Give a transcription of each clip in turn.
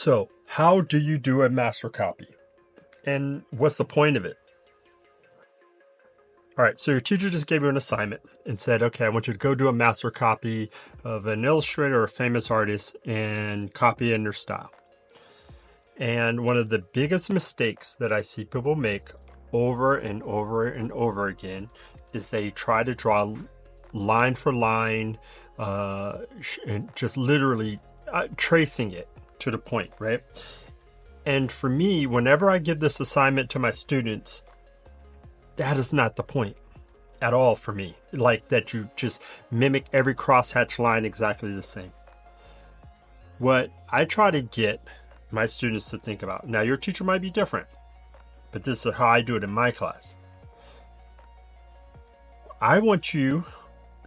So, how do you do a master copy? And what's the point of it? All right, so your teacher just gave you an assignment and said, okay, I want you to go do a master copy of an illustrator or a famous artist and copy in their style. And one of the biggest mistakes that I see people make over and over and over again is they try to draw line for line, and just literally tracing it to the point, right? And for me, whenever I give this assignment to my students, that is not the point at all for me. Like that you just mimic every crosshatch line exactly the same. What I try to get my students to think about, now your teacher might be different, but this is how I do it in my class. I want you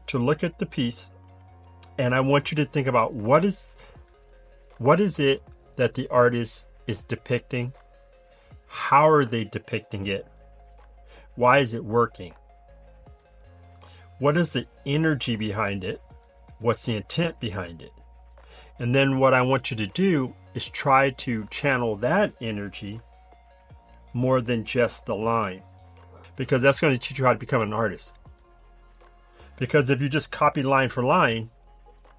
to look at the piece and I want you to think about what is it that the artist is depicting? How are they depicting it? Why is it working? What is the energy behind it? What's the intent behind it? And then what I want you to do is try to channel that energy more than just the line, because that's going to teach you how to become an artist. Because if you just copy line for line,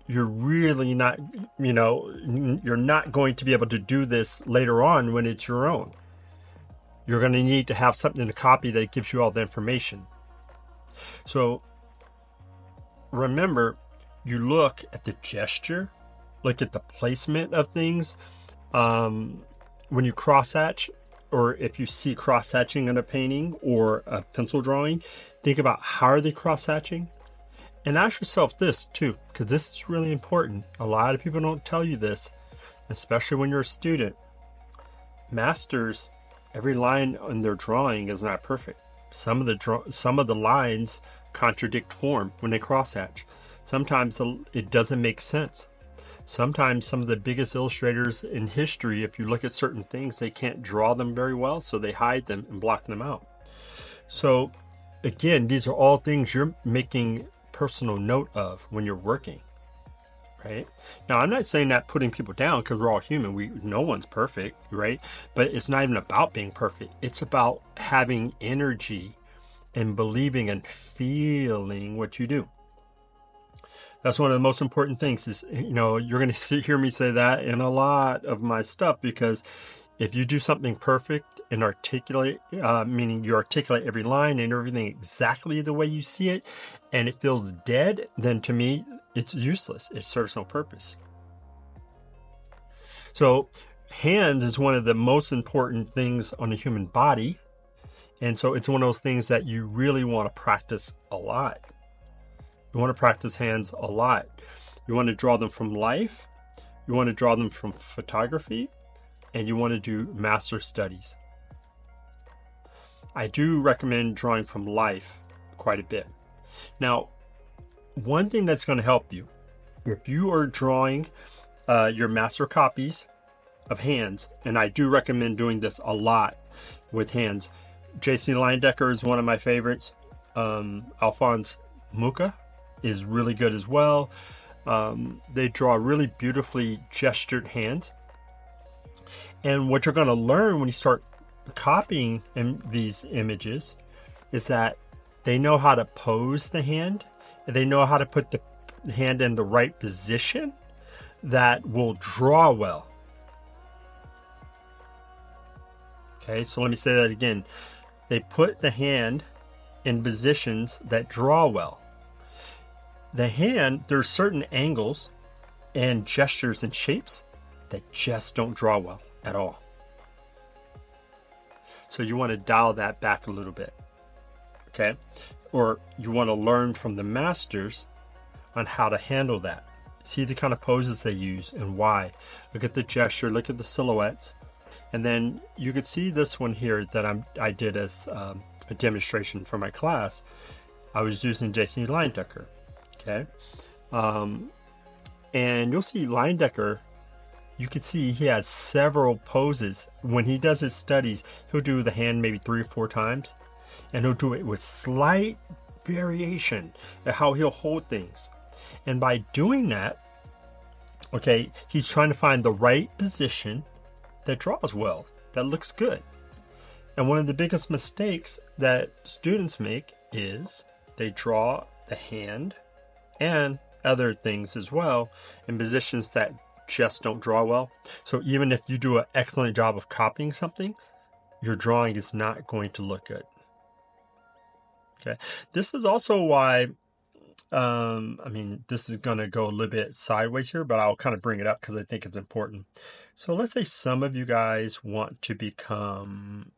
you're really not, you're not going to be able to do this later on when it's your own. You're going to need to have something to copy that gives you all the information. So remember, you look at the gesture, look at the placement of things. When you cross-hatch, or if you see cross-hatching in a painting or a pencil drawing, think about how are they cross-hatching? And ask yourself this too, because this is really important. A lot of people don't tell you this, especially when you're a student. Masters, every line in their drawing is not perfect. Some of the lines contradict form when they crosshatch. Sometimes it doesn't make sense. Sometimes some of the biggest illustrators in history, if you look at certain things, they can't draw them very well, so they hide them and block them out. So again, these are all things you're making personal note of when you're working, right? Now, I'm not saying that putting people down, because we're all human. No one's perfect, right? But it's not even about being perfect. It's about having energy and believing and feeling what you do. That's one of the most important things is, you're going to hear me say that in a lot of my stuff, because if you do something perfect and articulate, meaning you articulate every line and everything exactly the way you see it, and it feels dead, then to me, it's useless. It serves no purpose. So hands is one of the most important things on the human body. And so it's one of those things that you really want to practice a lot. You want to practice hands a lot. You want to draw them from life. You want to draw them from photography. And you want to do master studies. I do recommend drawing from life quite a bit. Now, one thing that's going to help you, if you are drawing your master copies of hands, and I do recommend doing this a lot with hands. J.C. Leyendecker is one of my favorites. Alphonse Mucha is really good as well. They draw really beautifully gestured hands. And what you're going to learn when you start copying these images is that they know how to pose the hand, and they know how to put the hand in the right position that will draw well. Okay, so let me say that again. They put the hand in positions that draw well. The hand, there's certain angles and gestures and shapes that just don't draw well at all. So you want to dial that back a little bit, okay? Or you want to learn from the masters on how to handle that. See the kind of poses they use and why. Look at the gesture, look at the silhouettes. And then you could see this one here that I did as a demonstration for my class. I was using J.C. Leyendecker, okay? And you'll see Leyendecker, you can see he has several poses. When he does his studies, he'll do the hand maybe 3 or 4 times, and he'll do it with slight variation at how he'll hold things. And by doing that, Okay, he's trying to find the right position that draws well, that looks good. And one of the biggest mistakes that students make is they draw the hand and other things as well in positions that just don't draw well. So even if you do an excellent job of copying something, your drawing is not going to look good. Okay, this is also why this is going to go a little bit sideways here, but I'll kind of bring it up because I think it's important. So let's say some of you guys want to become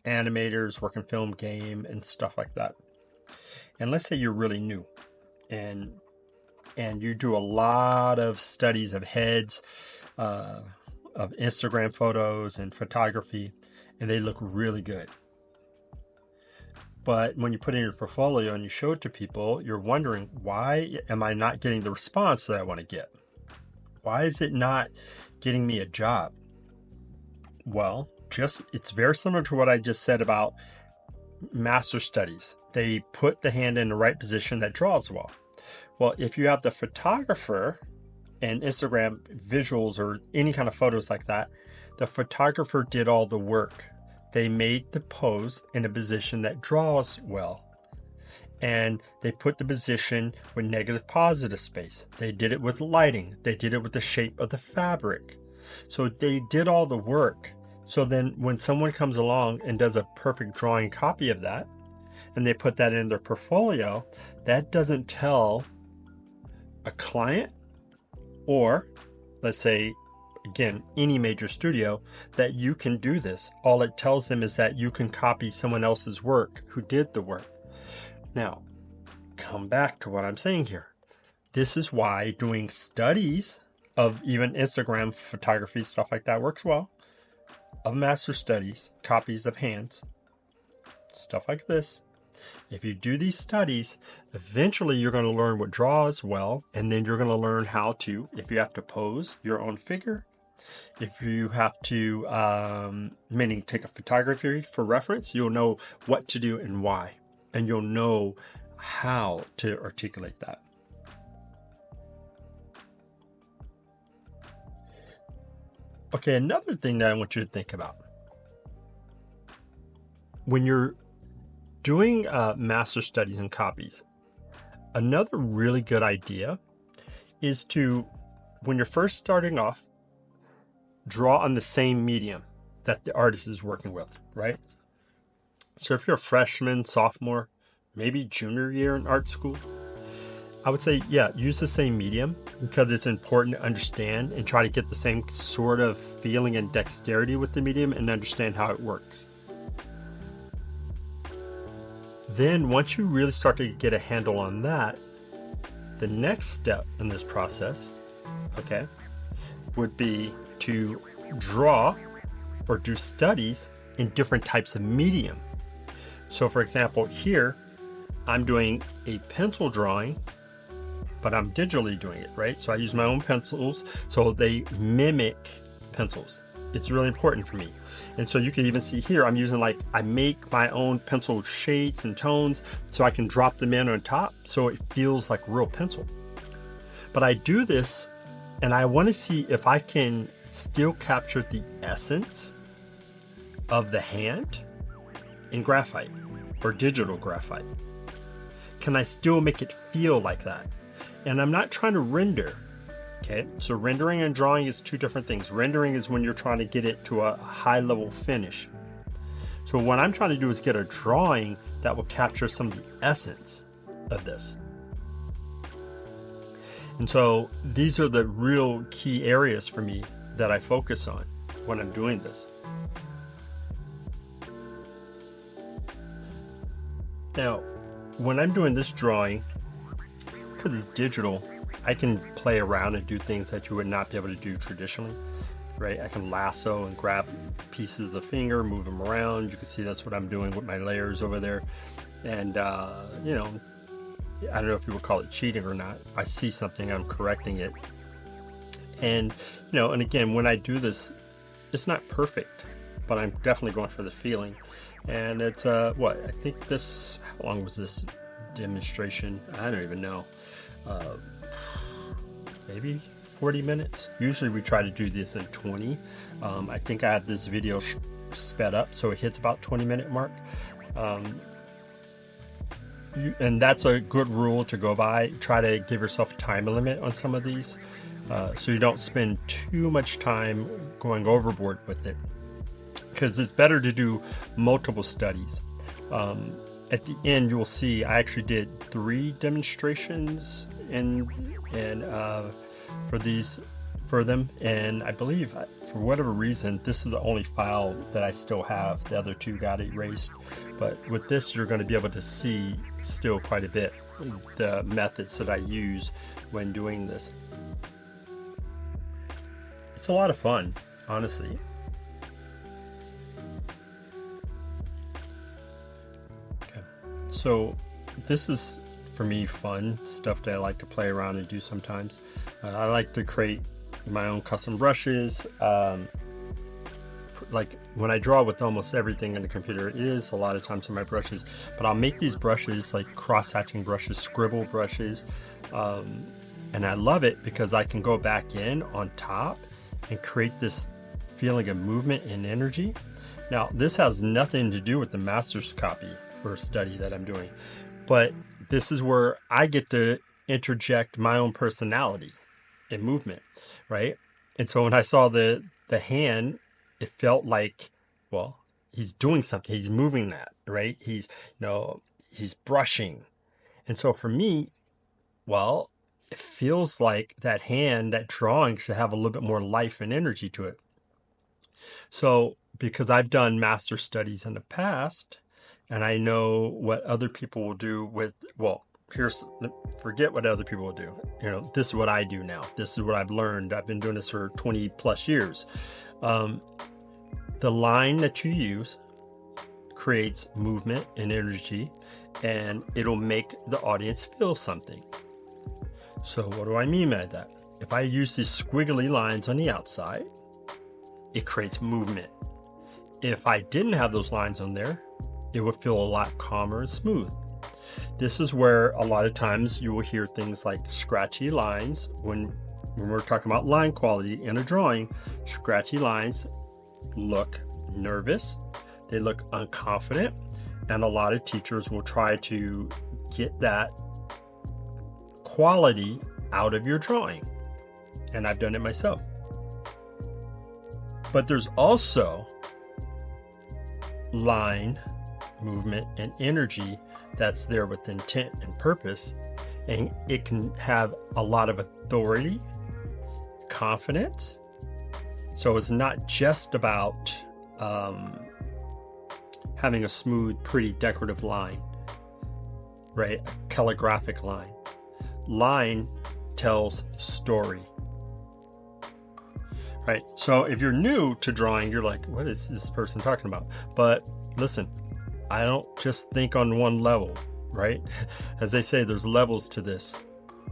animators, work in film, game, and stuff like that. And let's say you're really new and you do a lot of studies of heads, of Instagram photos and photography, and they look really good. But when you put in your portfolio and you show it to people, you're wondering, why am I not getting the response that I want to get? Why is it not getting me a job? Well, it's very similar to what I just said about master studies. They put the hand in the right position that draws well. Well, if you have the photographer and Instagram visuals or any kind of photos like that, the photographer did all the work. They made the pose in a position that draws well. And they put the position with negative positive space. They did it with lighting. They did it with the shape of the fabric. So they did all the work. So then when someone comes along and does a perfect drawing copy of that, and they put that in their portfolio, that doesn't tell a client, or let's say, again, any major studio, that you can do this. All it tells them is that you can copy someone else's work who did the work. Now, come back to what I'm saying here. This is why doing studies of even Instagram photography, stuff like that works well. Of master studies, copies of hands, stuff like this. If you do these studies, eventually you're going to learn what draws well, and then you're going to learn how to, if you have to pose your own figure, if you have to, meaning take a photography for reference, you'll know what to do and why, and you'll know how to articulate that. Okay, another thing that I want you to think about. When you're doing master studies and copies, another really good idea is to, when you're first starting off, draw on the same medium that the artist is working with, right? So if you're a freshman, sophomore, maybe junior year in art school, I would say, yeah, use the same medium, because it's important to understand and try to get the same sort of feeling and dexterity with the medium and understand how it works. Then once you really start to get a handle on that, the next step in this process, okay, would be to draw or do studies in different types of medium. So for example, here I'm doing a pencil drawing, but I'm digitally doing it, right? So I use my own pencils, so they mimic pencils. It's really important for me. And so you can even see here, I'm using I make my own pencil shades and tones so I can drop them in on top so it feels like real pencil. But I do this and I want to see if I can still capture the essence of the hand in graphite or digital graphite. Can I still make it feel like that? And I'm not trying to render. Okay, so rendering and drawing is two different things. Rendering is when you're trying to get it to a high level finish. So what I'm trying to do is get a drawing that will capture some of the essence of this. And so these are the real key areas for me that I focus on when I'm doing this. Now, when I'm doing this drawing, because it's digital, I can play around and do things that you would not be able to do traditionally, right? I can lasso and grab pieces of the finger, move them around. You can see that's what I'm doing with my layers over there. And, I don't know if you would call it cheating or not. I see something, I'm correcting it. And, and again, when I do this, it's not perfect, but I'm definitely going for the feeling. And it's, I think this, how long was this demonstration? I don't even know. Maybe 40 minutes. Usually we try to do this in 20. I think I have this video sped up so it hits about 20-minute mark. And that's a good rule to go by. Try to give yourself a time limit on some of these, so you don't spend too much time going overboard with it, because it's better to do multiple studies. At the end, you'll see I actually did 3 demonstrations for them, and I believe for whatever reason this is the only file that I still have. The other 2 got erased, but with this you're going to be able to see still quite a bit the methods that I use when doing this. It's a lot of fun, honestly. Okay, so this is, for me, fun stuff that I like to play around and do sometimes. I like to create my own custom brushes. Like when I draw with almost everything in the computer, it is a lot of times in my brushes, but I'll make these brushes like cross-hatching brushes, scribble brushes, and I love it because I can go back in on top and create this feeling of movement and energy. Now, this has nothing to do with the master's copy or study that I'm doing, but this is where I get to interject my own personality and movement, right? And so when I saw the hand, it felt like, well, he's doing something, he's moving that, right? He's brushing. And so for me, well, it feels like that hand, that drawing should have a little bit more life and energy to it. So because I've done master studies in the past, and I know what other people will do with, well, forget what other people will do. This is what I do now. This is what I've learned. I've been doing this for 20 plus years. The line that you use creates movement and energy, and it'll make the audience feel something. So what do I mean by that? If I use these squiggly lines on the outside, it creates movement. If I didn't have those lines on there, it would feel a lot calmer and smooth. This is where a lot of times you will hear things like scratchy lines. When we're talking about line quality in a drawing, scratchy lines look nervous, they look unconfident, and a lot of teachers will try to get that quality out of your drawing. And I've done it myself. But there's also line, movement, and energy that's there with intent and purpose, and it can have a lot of authority, confidence. So it's not just about having a smooth, pretty, decorative line, right? A calligraphic line. Line tells story, right? So if you're new to drawing, you're like, what is this person talking about? But listen, I don't just think on one level, right? As they say, there's levels to this,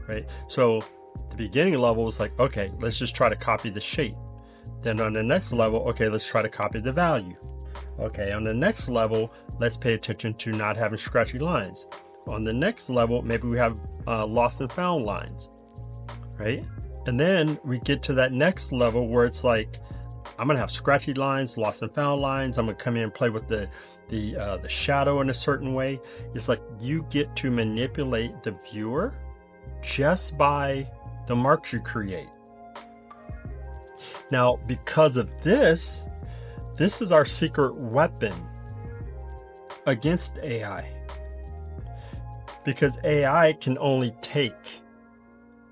right? So the beginning level is like, okay, let's just try to copy the shape. Then on the next level, okay, let's try to copy the value. Okay, on the next level, let's pay attention to not having scratchy lines. On the next level, maybe we have lost and found lines, right? And then we get to that next level where it's like, I'm gonna have scratchy lines, lost and found lines. I'm gonna come in and play with the shadow in a certain way. It's like you get to manipulate the viewer just by the marks you create. Now, because of this is our secret weapon against AI. Because AI can only take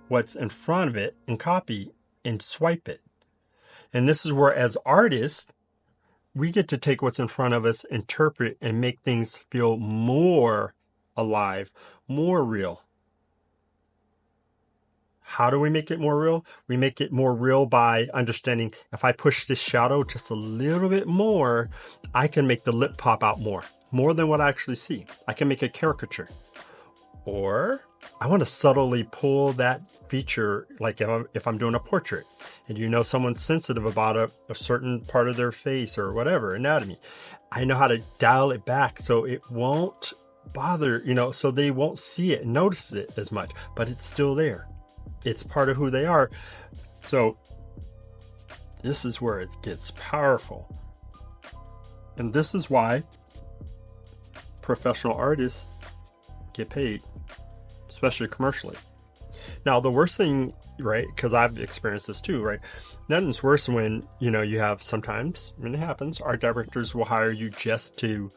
what's in front of it and copy and swipe it. And this is where, as artists, we get to take what's in front of us, interpret, and make things feel more alive, more real. How do we make it more real? We make it more real by understanding if I push this shadow just a little bit more, I can make the lip pop out more than what I actually see. I can make a caricature. Or I want to subtly pull that feature, like if I'm doing a portrait and someone's sensitive about a certain part of their face or whatever, anatomy. I know how to dial it back so it won't bother, so they won't see it and notice it as much, but it's still there. It's part of who they are. So this is where it gets powerful. And this is why professional artists get paid, especially commercially. Now, the worst thing, right, because I've experienced this too, right? Nothing's worse when, you have sometimes, when it happens, art directors will hire you just to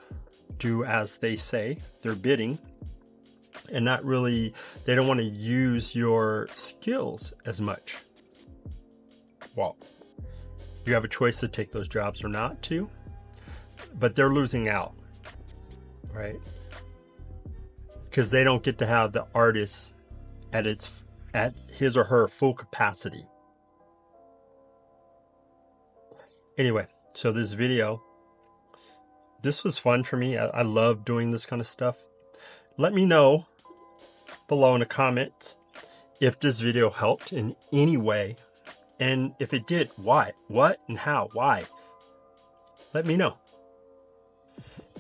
do as they say, their bidding, and not really, they don't want to use your skills as much. Well, you have a choice to take those jobs or not to, but they're losing out, right? Because they don't get to have the artist at his or her full capacity. Anyway, so this video, this was fun for me. I love doing this kind of stuff. Let me know below in the comments if this video helped in any way. And if it did, why? What and how? Why? Let me know.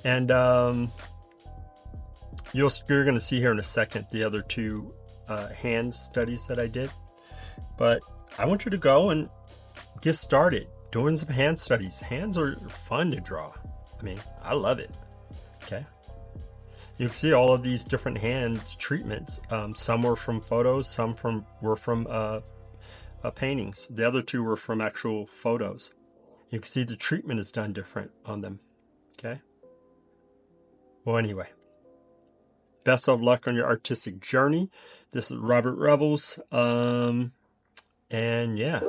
And you're going to see here in a second the other two hand studies that I did. But I want you to go and get started doing some hand studies. Hands are fun to draw. I mean, I love it. Okay. You can see all of these different hand treatments. Some were from photos, some were from paintings. The other two were from actual photos. You can see the treatment is done different on them. Okay. Well, anyway, best of luck on your artistic journey. This is Robert Revels. And yeah.